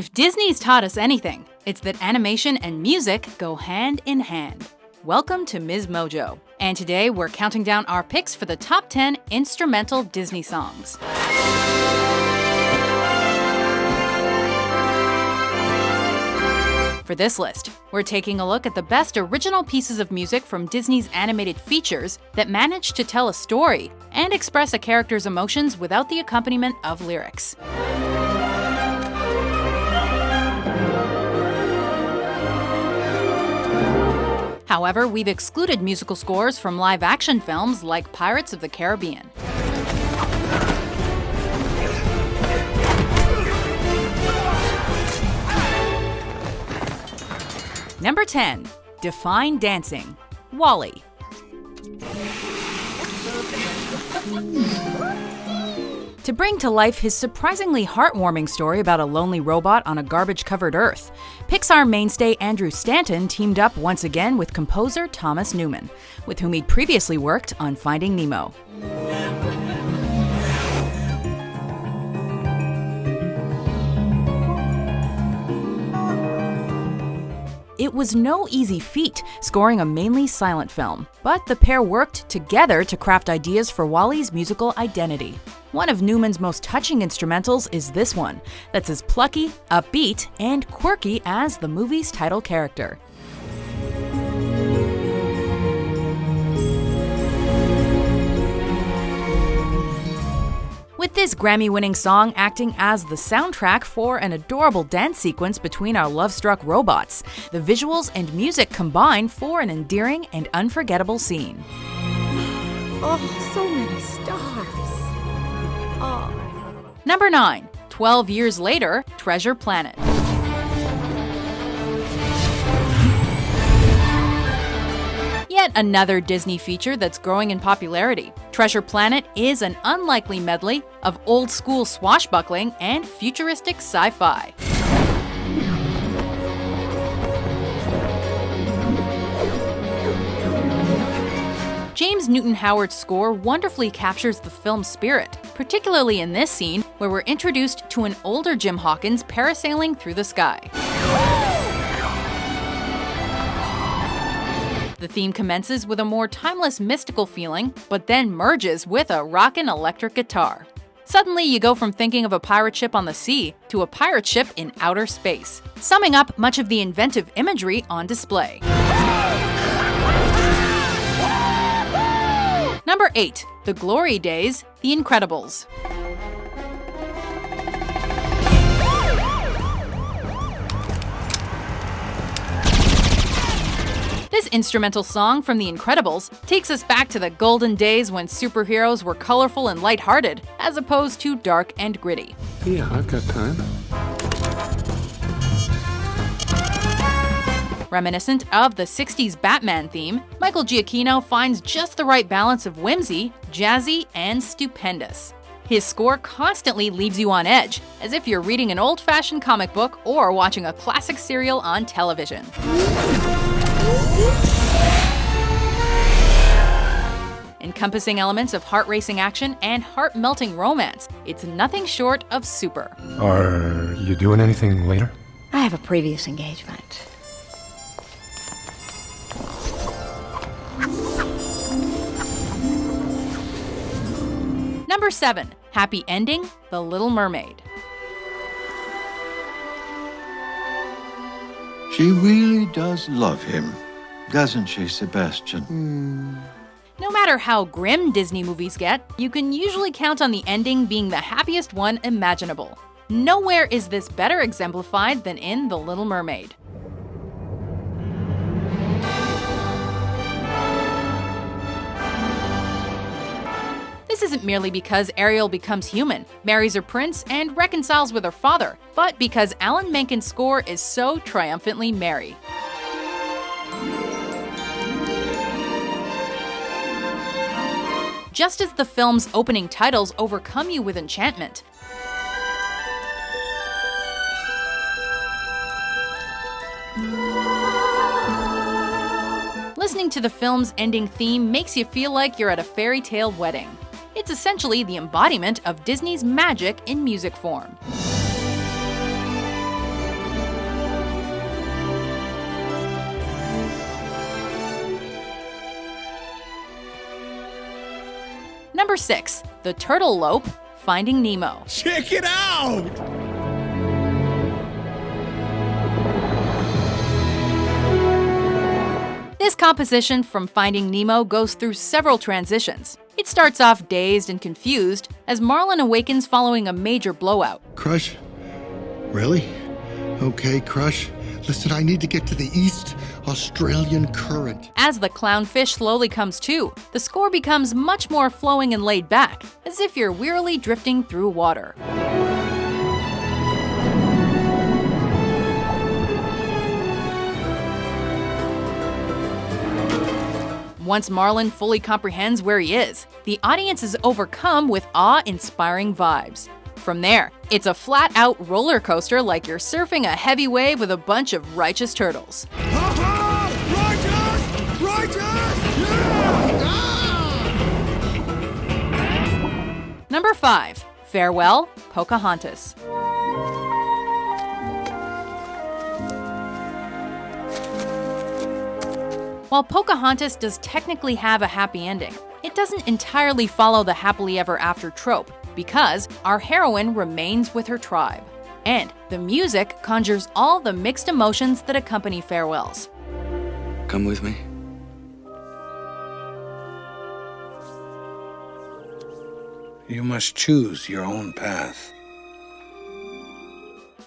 If Disney's taught us anything, it's that animation and music go hand in hand. Welcome to MsMojo, and today we're counting down our picks for the top 10 instrumental Disney songs. For this list, we're taking a look at the best original pieces of music from Disney's animated features that manage to tell a story and express a character's emotions without the accompaniment of lyrics. However, we've excluded musical scores from live-action films like Pirates of the Caribbean. Number 10. Define Dancing, WALL-E. To bring to life his surprisingly heartwarming story about a lonely robot on a garbage-covered Earth, Pixar mainstay Andrew Stanton teamed up once again with composer Thomas Newman, with whom he'd previously worked on Finding Nemo. It was no easy feat scoring a mainly silent film, but the pair worked together to craft ideas for WALL-E's musical identity. One of Newman's most touching instrumentals is this one, that's as plucky, upbeat, and quirky as the movie's title character. With this Grammy-winning song acting as the soundtrack for an adorable dance sequence between our love-struck robots, the visuals and music combine for an endearing and unforgettable scene. Oh, so many stars. Oh. Number 9. 12 Years Later, Treasure Planet. Yet another Disney feature that's growing in popularity. Treasure Planet is an unlikely medley of old-school swashbuckling and futuristic sci-fi. James Newton Howard's score wonderfully captures the film's spirit, particularly in this scene where we're introduced to an older Jim Hawkins parasailing through the sky. The theme commences with a more timeless mystical feeling, but then merges with a rockin' electric guitar. Suddenly, you go from thinking of a pirate ship on the sea to a pirate ship in outer space, summing up much of the inventive imagery on display. Number 8. The Glory Days, The Incredibles. This instrumental song from The Incredibles takes us back to the golden days when superheroes were colorful and lighthearted, as opposed to dark and gritty. Yeah, I've got time. Reminiscent of the 60s Batman theme, Michael Giacchino finds just the right balance of whimsy, jazzy, and stupendous. His score constantly leaves you on edge, as if you're reading an old-fashioned comic book or watching a classic serial on television. Encompassing elements of heart-racing action and heart-melting romance, it's nothing short of super. Are you doing anything later? I have a previous engagement. Number 7. Happy Ending, The Little Mermaid. She really does love him, doesn't she, Sebastian? No matter how grim Disney movies get, you can usually count on the ending being the happiest one imaginable. Nowhere is this better exemplified than in The Little Mermaid. This isn't merely because Ariel becomes human, marries her prince, and reconciles with her father, but because Alan Menken's score is so triumphantly merry. Just as the film's opening titles overcome you with enchantment, listening to the film's ending theme makes you feel like you're at a fairy tale wedding. It's essentially the embodiment of Disney's magic in music form. Number 6. The Turtlelope, Finding Nemo. Check it out! This composition from Finding Nemo goes through several transitions. It starts off dazed and confused as Marlin awakens following a major blowout. Crush? Really? Okay, Crush. Listen, I need to get to the East Australian Current. As the clownfish slowly comes to, the score becomes much more flowing and laid back, as if you're wearily drifting through water. Once Marlin fully comprehends where he is, the audience is overcome with awe-inspiring vibes. From there, it's a flat-out roller coaster like you're surfing a heavy wave with a bunch of righteous turtles. Righteous! Righteous! Yeah! Number 5. Farewell, Pocahontas. While Pocahontas does technically have a happy ending, it doesn't entirely follow the happily ever after trope, because our heroine remains with her tribe. And the music conjures all the mixed emotions that accompany farewells. Come with me. You must choose your own path.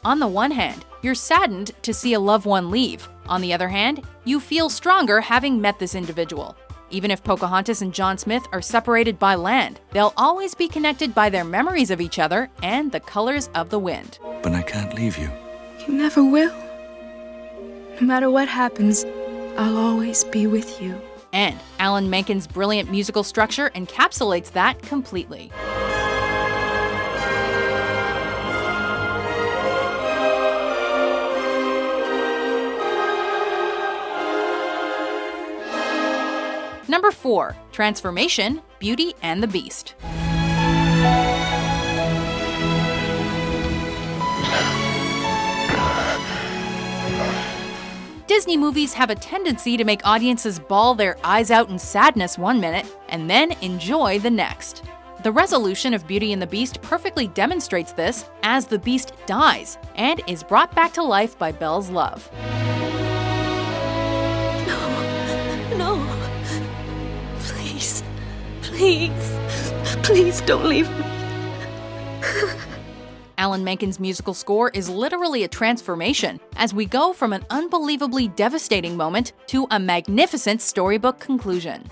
On the one hand, you're saddened to see a loved one leave. On the other hand, you feel stronger having met this individual. Even if Pocahontas and John Smith are separated by land, they'll always be connected by their memories of each other and the colors of the wind. But I can't leave you. You never will. No matter what happens, I'll always be with you. And Alan Menken's brilliant musical structure encapsulates that completely. Number 4. Transformation, Beauty and the Beast. Disney movies have a tendency to make audiences bawl their eyes out in sadness one minute and then enjoy the next. The resolution of Beauty and the Beast perfectly demonstrates this as the Beast dies and is brought back to life by Belle's love. No. Please don't leave me. Alan Menken's musical score is literally a transformation as we go from an unbelievably devastating moment to a magnificent storybook conclusion.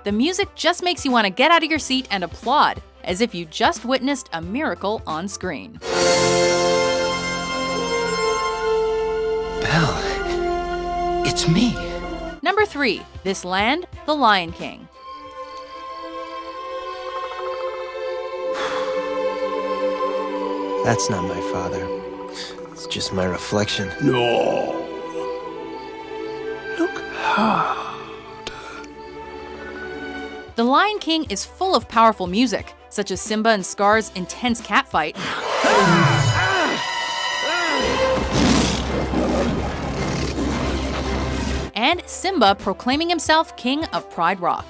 The music just makes you want to get out of your seat and applaud, as if you just witnessed a miracle on screen. Belle, it's me. Number 3. This Land, The Lion King. That's not my father. It's just my reflection. No. Look hard. The Lion King is full of powerful music, such as Simba and Scar's intense catfight, and Simba proclaiming himself king of Pride Rock.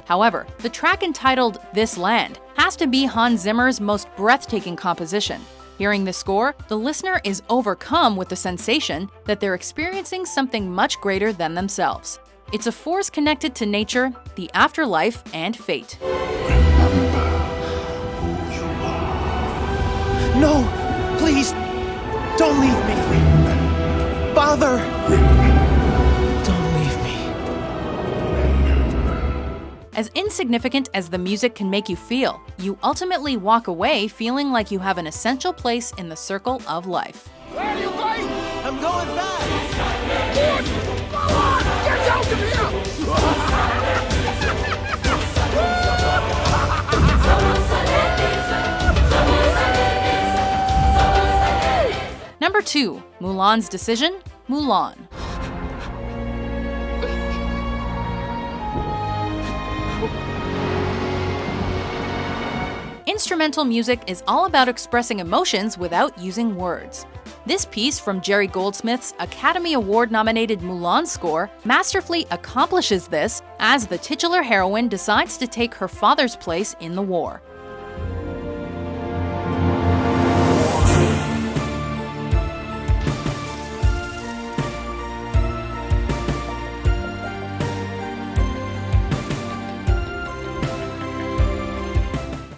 However, the track entitled This Land has to be Hans Zimmer's most breathtaking composition. Hearing the score, the listener is overcome with the sensation that they're experiencing something much greater than themselves. It's a force connected to nature, the afterlife, and fate. No, please, don't leave me. Father, don't leave me. As insignificant as the music can make you feel, you ultimately walk away feeling like you have an essential place in the circle of life. Where are you going? I'm going back. Good! Come on! Get out of here! Number 2. Mulan's Decision, Mulan. Instrumental music is all about expressing emotions without using words. This piece from Jerry Goldsmith's Academy Award-nominated Mulan score masterfully accomplishes this as the titular heroine decides to take her father's place in the war.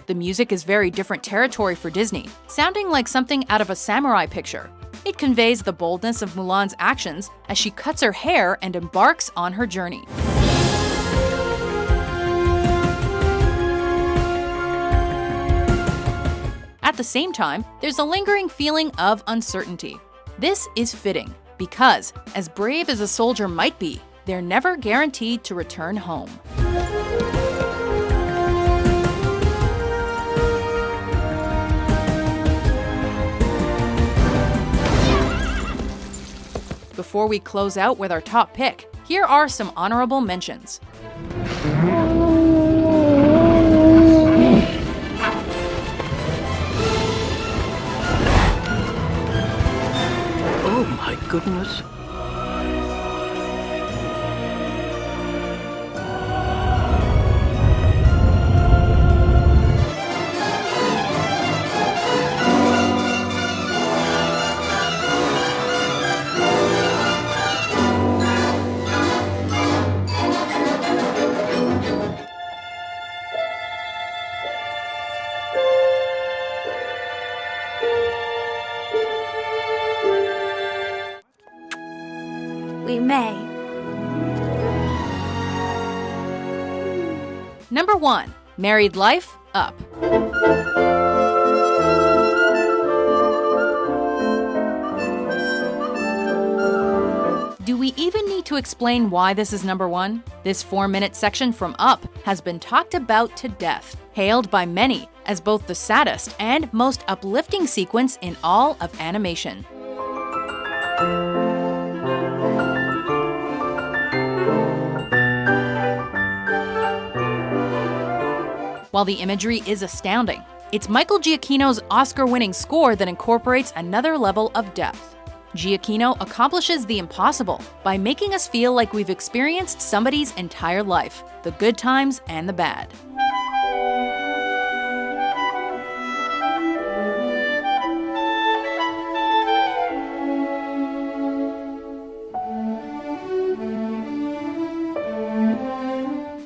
The music is very different territory for Disney, sounding like something out of a samurai picture. It conveys the boldness of Mulan's actions as she cuts her hair and embarks on her journey. At the same time, there's a lingering feeling of uncertainty. This is fitting, because, as brave as a soldier might be, they're never guaranteed to return home. Before we close out with our top pick, here are some honorable mentions. Oh my goodness. We may. Number 1. Married Life, Up. Do we even need to explain why this is number 1? This 4-minute section from Up has been talked about to death, hailed by many as both the saddest and most uplifting sequence in all of animation. While the imagery is astounding, it's Michael Giacchino's Oscar-winning score that incorporates another level of depth. Giacchino accomplishes the impossible by making us feel like we've experienced somebody's entire life, the good times and the bad.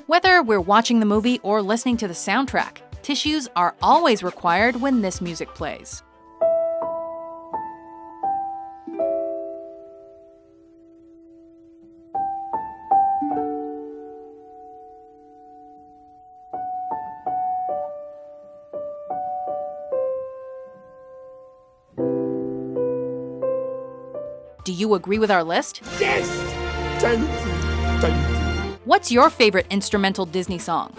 Whether we're watching the movie or listening to the soundtrack, tissues are always required when this music plays. Do you agree with our list? Yes! Thank you. What's your favorite instrumental Disney song?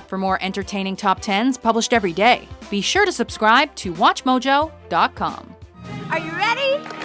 For more entertaining top 10s published every day, be sure to subscribe to WatchMojo.com. Are you ready?